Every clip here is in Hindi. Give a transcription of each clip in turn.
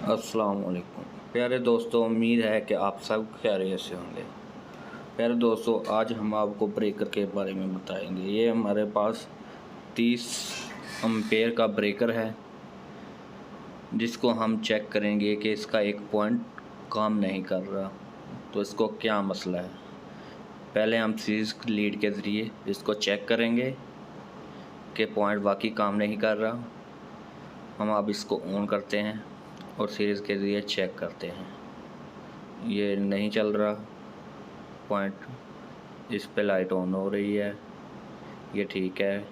अस्सलाम वालेकुम प्यारे दोस्तों, उम्मीद है कि आप सब खैरियत से होंगे। प्यारे दोस्तों, आज हम आपको ब्रेकर के बारे में बताएंगे। ये हमारे पास 30 एम्पेयर का ब्रेकर है, जिसको हम चेक करेंगे कि इसका एक पॉइंट काम नहीं कर रहा, तो इसको क्या मसला है। पहले हम सीरीज़ लीड के ज़रिए इसको चेक करेंगे कि पॉइंट वाकई काम नहीं कर रहा। हम अब इसको ऑन करते हैं और सीरीज़ के ज़रिए चेक करते हैं। ये नहीं चल रहा पॉइंट, इस पे लाइट ऑन हो रही है, ये ठीक है,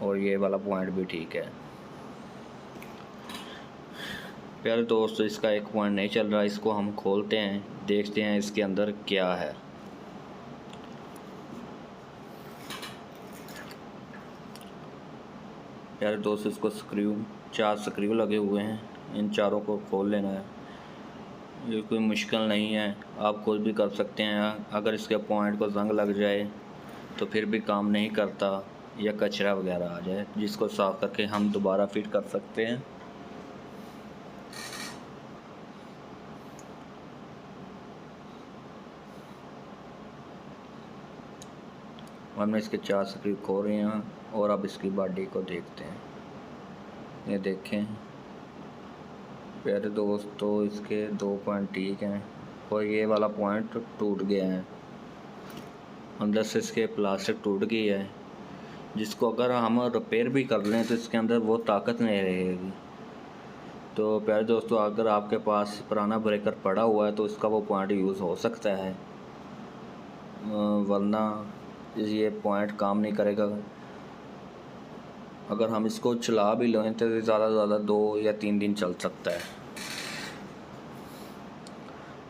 और ये वाला पॉइंट भी ठीक है। प्यारे दोस्तों, इसका एक पॉइंट नहीं चल रहा, इसको हम खोलते हैं, देखते हैं इसके अंदर क्या है। प्यारे दोस्तों, इसको चार स्क्रू लगे हुए हैं, इन चारों को खोल लेना है। ये कोई मुश्किल नहीं है, आप खुद भी कर सकते हैं। अगर इसके पॉइंट को जंग लग जाए तो फिर भी काम नहीं करता या कचरा वगैरह आ जाए, जिसको साफ करके हम दोबारा फिट कर सकते हैं। हमने इसके 4 स्क्रू खोल रहे हैं और अब इसकी बॉडी को देखते हैं। ये देखें प्यारे दोस्तों, इसके 2 पॉइंट ठीक हैं और ये वाला पॉइंट टूट गया है। अंदर से इसके प्लास्टिक टूट गई है, जिसको अगर हम रिपेयर भी कर लें तो इसके अंदर वो ताकत नहीं रहेगी। तो प्यारे दोस्तों, अगर आपके पास पुराना ब्रेकर पड़ा हुआ है तो इसका वो पॉइंट यूज़ हो सकता है, वरना ये पॉइंट काम नहीं करेगा। अगर हम इसको चला भी लें तो ज़्यादा से ज़्यादा 2 या 3 दिन चल सकता है।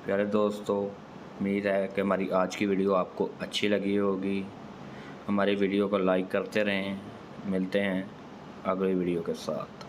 प्यारे दोस्तों, उम्मीद है कि हमारी आज की वीडियो आपको अच्छी लगी होगी। हमारी वीडियो को लाइक करते रहें। मिलते हैं अगली वीडियो के साथ।